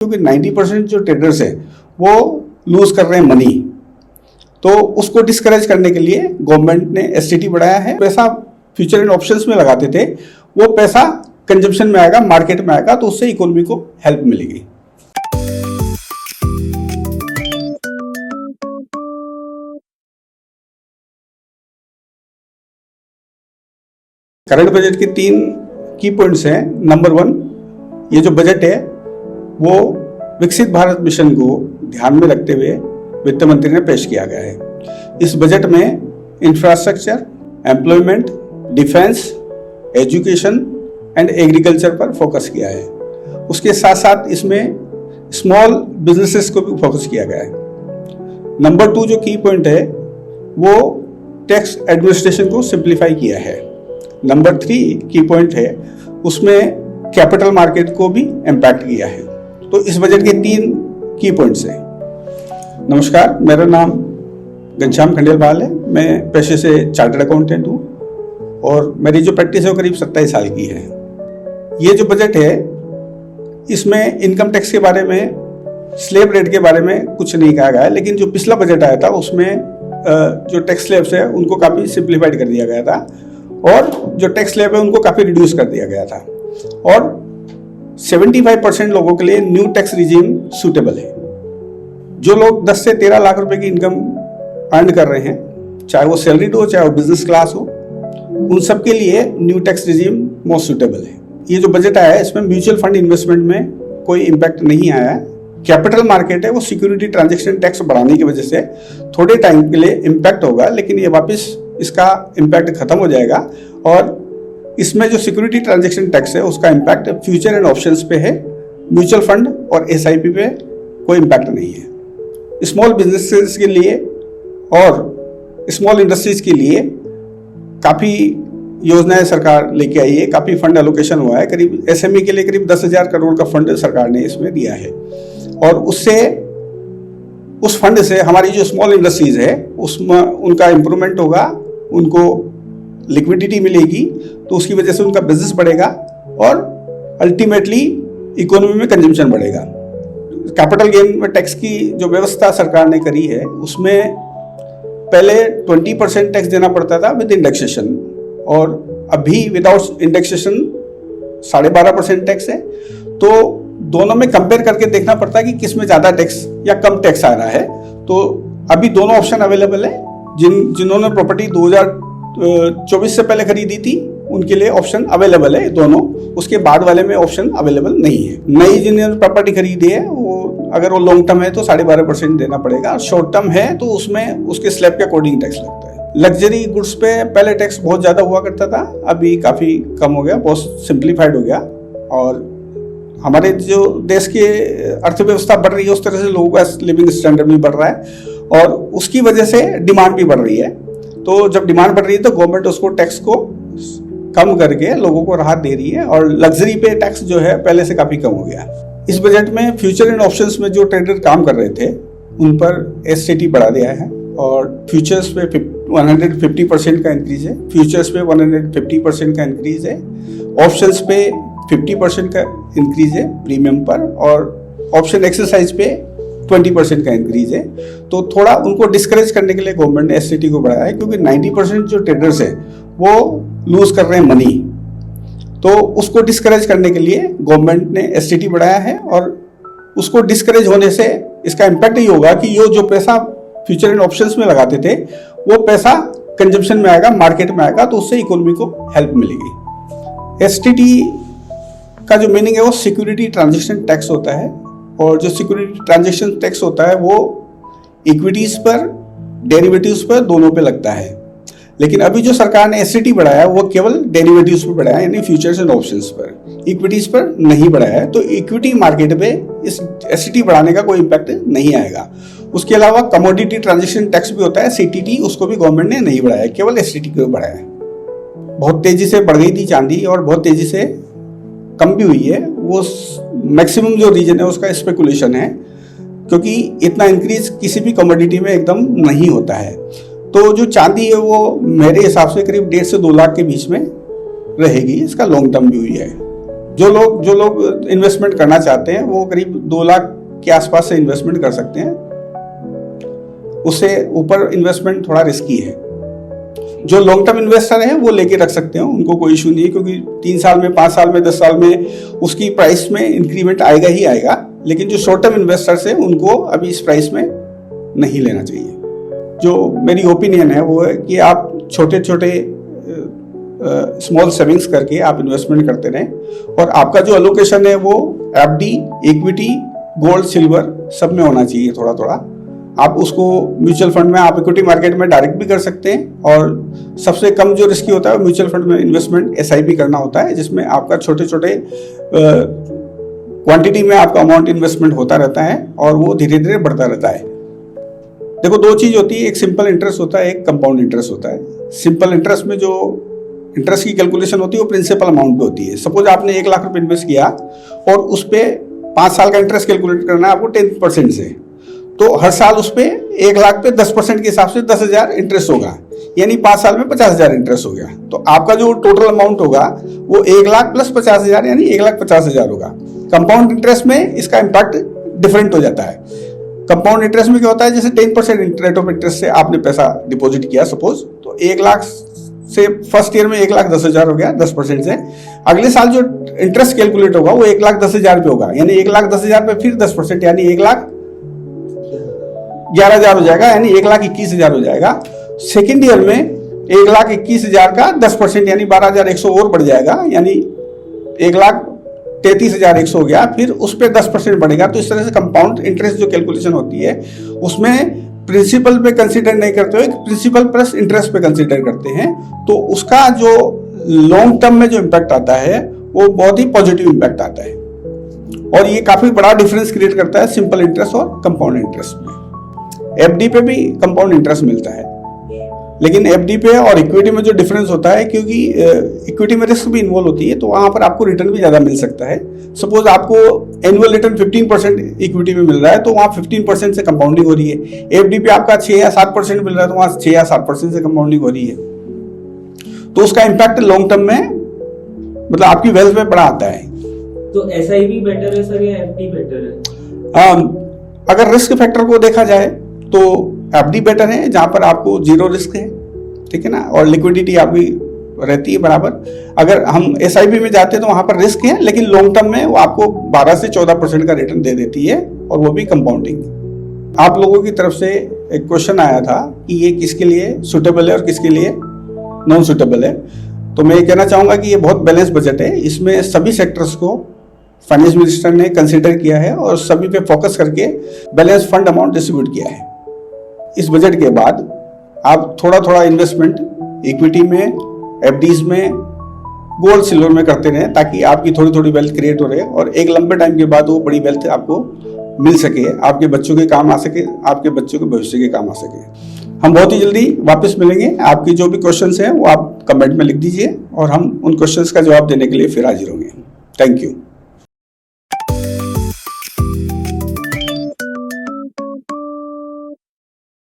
क्योंकि 90% जो ट्रेडर्स है वो लूज कर रहे हैं मनी, तो उसको डिस्करेज करने के लिए गवर्नमेंट ने एसटीटी बढ़ाया है। पैसा फ्यूचर एंड ऑप्शंस में लगाते थे, वो पैसा कंजम्पशन में आएगा, मार्केट में आएगा, तो उससे इकोनॉमी को हेल्प मिलेगी। करंट बजट के 3 की पॉइंट्स हैं। नंबर 1, ये जो बजट है वो विकसित भारत मिशन को ध्यान में रखते हुए वित्त मंत्री ने पेश किया गया है। इस बजट में infrastructure, employment, defence, education and agriculture पर फोकस किया है। उसके साथ साथ इसमें स्मॉल बिजनेसेस को भी फोकस किया गया है। नंबर 2 जो की पॉइंट है वो टैक्स एडमिनिस्ट्रेशन को सिंप्लीफाई किया है। नंबर 3 की पॉइंट है उसमें कैपिटल मार्केट को भी इम्पैक्ट किया है। तो इस बजट के 3 की पॉइंट्स हैं। नमस्कार, मेरा नाम घनश्याम खंडेलवाल है। मैं पेशे से चार्टर्ड अकाउंटेंट हूँ और मेरी जो प्रैक्टिस है वो करीब 27 साल की है। ये जो बजट है इसमें इनकम टैक्स के बारे में, स्लैब रेट के बारे में कुछ नहीं कहा गया है, लेकिन जो पिछला बजट आया था उसमें जो टैक्स स्लैब्स है उनको काफ़ी सिंप्लीफाइड कर दिया गया था और जो टैक्स स्लैब है उनको काफ़ी रिड्यूस कर दिया गया था और 75% लोगों के लिए न्यू टैक्स रिजीम सूटेबल है। जो लोग 10 से 13 लाख रुपए की इनकम अर्न कर रहे हैं, चाहे वो सैलरीड हो चाहे वो बिजनेस क्लास हो, उन सब के लिए new tax regime most suitable है। ये जो बजट आया है इसमें म्यूचुअल फंड इन्वेस्टमेंट में कोई इम्पैक्ट नहीं आया है। कैपिटल मार्केट है वो सिक्योरिटी ट्रांजैक्शन टैक्स बढ़ाने की वजह से थोड़े टाइम के लिए इम्पैक्ट होगा, लेकिन ये वापस इसका इम्पैक्ट खत्म हो जाएगा और इसमें जो सिक्योरिटी ट्रांजैक्शन टैक्स है उसका इम्पैक्ट फ्यूचर एंड ऑप्शंस पे है, म्यूचुअल फंड और एसआईपी पे कोई इम्पैक्ट नहीं है। स्मॉल बिजनेसेस के लिए और स्मॉल इंडस्ट्रीज के लिए काफ़ी योजनाएं सरकार लेके आई है, काफ़ी फंड एलोकेशन हुआ है। करीब एसएमई के लिए करीब 10,000 करोड़ का फंड सरकार ने इसमें दिया है और उस फंड से हमारी जो स्मॉल इंडस्ट्रीज है उसमें उनका इम्प्रूवमेंट होगा, उनको लिक्विडिटी मिलेगी, तो उसकी वजह से उनका बिजनेस बढ़ेगा और अल्टीमेटली इकोनॉमी में कंजम्पशन बढ़ेगा। कैपिटल गेन में टैक्स की जो व्यवस्था सरकार ने करी है उसमें पहले 20% टैक्स देना पड़ता था विद इंडेक्सेशन और अभी विदाउट इंडेक्सेशन 12.5% टैक्स है। तो दोनों में कंपेयर करके देखना पड़ता है कि किस में ज़्यादा टैक्स या कम टैक्स आ रहा है। तो अभी दोनों ऑप्शन अवेलेबल है। जिन्होंने प्रॉपर्टी 2024 से पहले खरीदी थी उनके लिए ऑप्शन अवेलेबल है दोनों, उसके बाद वाले में ऑप्शन अवेलेबल नहीं है। नई जिन्होंने प्रॉपर्टी खरीदी है वो अगर वो लॉन्ग टर्म है तो 12.5% देना पड़ेगा, शॉर्ट टर्म है तो उसमें उसके स्लैब के अकॉर्डिंग टैक्स लगता है। लग्जरी गुड्स पे पहले टैक्स बहुत ज़्यादा हुआ करता था, अभी काफ़ी कम हो गया, बहुत सिंप्लीफाइड हो गया और हमारे जो देश की अर्थव्यवस्था बढ़ रही है उस तरह से लोगों का लिविंग स्टैंडर्ड भी बढ़ रहा है और उसकी वजह से डिमांड भी बढ़ रही है। तो जब डिमांड बढ़ रही है तो गवर्नमेंट उसको टैक्स को कम करके लोगों को राहत दे रही है और लग्जरी पे टैक्स जो है पहले से काफ़ी कम हो गया। इस बजट में फ्यूचर एंड ऑप्शंस में जो ट्रेडर काम कर रहे थे उन पर एसटीटी बढ़ा दिया है और फ्यूचर्स पे 150% का इंक्रीज है, फ्यूचर्स पे 150% का इंक्रीज है, ऑप्शंस पे 50% का इंक्रीज है प्रीमियम पर और ऑप्शन एक्सरसाइज पे 20% का इंक्रीज है। तो थोड़ा उनको डिस्करेज करने के लिए गवर्नमेंट ने एसटीटी को बढ़ाया है, क्योंकि 90% जो ट्रेडर्स है वो लूज कर रहे हैं मनी, तो उसको डिस्करेज करने के लिए गवर्नमेंट ने एसटीटी बढ़ाया है और उसको डिस्करेज होने से इसका इम्पैक्ट ये होगा कि ये जो पैसा फ्यूचर एंड ऑप्शंस में लगाते थे वो पैसा कंजम्पशन में आएगा, मार्केट में आएगा, तो उससे इकोनॉमी को हेल्प मिलेगी। एसटीटी का जो मीनिंग है वो सिक्योरिटी ट्रांजैक्शन टैक्स होता है और जो सिक्योरिटी ट्रांजैक्शन टैक्स होता है वो इक्विटीज पर, डेरिवेटिव्स पर, दोनों पे लगता है। लेकिन अभी जो सरकार ने एसटीटी बढ़ाया वो केवल डेरिवेटिव्स पर बढ़ाया, यानी फ्यूचर्स एंड ऑप्शंस पर, इक्विटीज पर नहीं बढ़ाया है। तो इक्विटी मार्केट पे इस एसटीटी बढ़ाने का कोई इम्पैक्ट नहीं आएगा। उसके अलावा कमोडिटी ट्रांजैक्शन टैक्स भी होता है सीटीटी, उसको भी गवर्नमेंट ने नहीं बढ़ाया, केवल एसटीटी को बढ़ाया है। बहुत तेजी से बढ़ गई थी चांदी और बहुत तेजी से कम भी हुई है। वो मैक्सिमम जो रीजन है उसका स्पेकुलेशन है, क्योंकि इतना इंक्रीज किसी भी कमोडिटी में एकदम नहीं होता है। तो जो चांदी है वो मेरे हिसाब से करीब 1.5 से 2 लाख के बीच में रहेगी, इसका लॉन्ग टर्म व्यू है। जो लोग इन्वेस्टमेंट करना चाहते हैं वो करीब 2 लाख के आसपास से इन्वेस्टमेंट कर सकते हैं। उससे ऊपर इन्वेस्टमेंट थोड़ा रिस्की है। जो लॉन्ग टर्म इन्वेस्टर हैं वो लेके रख सकते हैं, उनको कोई इशू नहीं है, क्योंकि 3 साल में, 5 साल में, 10 साल में उसकी प्राइस में इंक्रीमेंट आएगा ही आएगा। लेकिन जो शॉर्ट टर्म इन्वेस्टर्स हैं उनको अभी इस प्राइस में नहीं लेना चाहिए। जो मेरी ओपिनियन है वो है कि आप छोटे छोटे स्मॉल सेविंग्स करके आप इन्वेस्टमेंट करते रहें और आपका जो एलोकेशन है वो एफडी, इक्विटी, गोल्ड, सिल्वर सब में होना चाहिए थोड़ा थोड़ा। आप उसको म्यूचुअल फंड में, आप इक्विटी मार्केट में डायरेक्ट भी कर सकते हैं और सबसे कम जो रिस्की होता है वो म्यूचुअल फंड में इन्वेस्टमेंट एसआईपी करना होता है, जिसमें आपका छोटे छोटे क्वांटिटी में आपका अमाउंट इन्वेस्टमेंट होता रहता है और वो धीरे धीरे बढ़ता रहता है। देखो, 2 चीज होती है, एक सिंपल इंटरेस्ट होता है, एक कंपाउंड इंटरेस्ट होता है। सिंपल इंटरेस्ट में जो इंटरेस्ट की कैलकुलेशन होती है वो प्रिंसिपल अमाउंट पे होती है। सपोज आपने 1 लाख रुपए इन्वेस्ट किया और उस पर 5 साल का इंटरेस्ट कैलकुलेट करना है आपको 10% से, तो हर साल उस पर 1 लाख पे 10% के हिसाब से 10,000 इंटरेस्ट होगा, यानी 5 साल में 50,000 इंटरेस्ट हो गया। तो आपका जो टोटल अमाउंट होगा वो 1 लाख प्लस 50,000 यानी 1,50,000 होगा। कंपाउंड इंटरेस्ट में इसका इम्पैक्ट डिफरेंट हो जाता है। कंपाउंड इंटरेस्ट में क्या होता है, जैसे 10% रेट ऑफ इंटरेस्ट से आपने पैसा डिपॉजिट किया सपोज, तो 1 लाख से फर्स्ट ईयर में 1,10,000 हो गया 10% से। अगले साल जो इंटरेस्ट कैलकुलेट होगा वो 1,10,000 पे होगा, यानी 1,10,000 पे फिर 10% यानी 1,11,000 हो जाएगा, यानी 1,21,000 हो जाएगा। सेकेंड ईयर में 1,21,000 का 10% यानी 12,100 और बढ़ जाएगा, यानी 1,33,100 हो गया। फिर उस पर 10% बढ़ेगा। तो इस तरह से कंपाउंड इंटरेस्ट जो कैलकुलेशन होती है उसमें प्रिंसिपल पे कंसीडर नहीं करते हो, प्रिंसिपल प्लस इंटरेस्ट पे कंसीडर करते हैं। तो उसका जो लॉन्ग टर्म में जो इम्पैक्ट आता है वो बहुत ही पॉजिटिव इम्पैक्ट आता है और ये काफी बड़ा डिफरेंस क्रिएट करता है सिंपल इंटरेस्ट और कंपाउंड इंटरेस्ट में। एफडी पे भी कंपाउंड इंटरेस्ट मिलता है, लेकिन एफडी पे और इक्विटी में जो डिफरेंस होता है, क्योंकि इक्विटी में रिस्क भी इन्वॉल्व होती है, तो वहां पर आपको रिटर्न भी ज्यादा मिल सकता है। सपोज आपको एनुअल रिटर्न 15% इक्विटी में मिल रहा है, तो वहां 15% से कंपाउंडिंग हो रही है। एफडी पे आपका 6 या 7% मिल रहा है, तो वहां 6 या 7% से कंपाउंडिंग हो रही है। तो उसका इम्पैक्ट लॉन्ग टर्म में मतलब आपकी वेल्थ में बड़ा आता है। तो एसआईपी बेटर है सर या एफडी बेटर है? अगर रिस्क फैक्टर को देखा जाए तो एफडी बेटर है, जहां पर आपको 0 रिस्क है, ठीक है ना, और लिक्विडिटी आपकी रहती है बराबर। अगर हम एसआईपी में जाते हैं तो वहां पर रिस्क है, लेकिन लॉन्ग टर्म में वो आपको 12 से 14% का रिटर्न दे देती है और वो भी कंपाउंडिंग। आप लोगों की तरफ से एक क्वेश्चन आया था कि ये किसके लिए सुटेबल है और किसके लिए नॉन सुटेबल है। तो मैं ये कहना चाहूंगा कि ये बहुत बैलेंस बजट है। इसमें सभी सेक्टर्स को फाइनेंस मिनिस्टर ने कंसिडर किया है और सभी पे फोकस करके बैलेंस फंड अमाउंट डिस्ट्रीब्यूट किया है। इस बजट के बाद आप थोड़ा थोड़ा इन्वेस्टमेंट इक्विटी में, एफडीज में, गोल्ड सिल्वर में करते रहें, ताकि आपकी थोड़ी थोड़ी वेल्थ क्रिएट हो रहे और एक लंबे टाइम के बाद वो बड़ी वेल्थ आपको मिल सके, आपके बच्चों के काम आ सके, आपके बच्चों के भविष्य के काम आ सके। हम बहुत ही जल्दी वापस मिलेंगे। आपकी जो भी क्वेश्चंस हैं वो आप कमेंट में लिख दीजिए और हम उन क्वेश्चंस का जवाब देने के लिए फिर हाजिर होंगे। Thank you.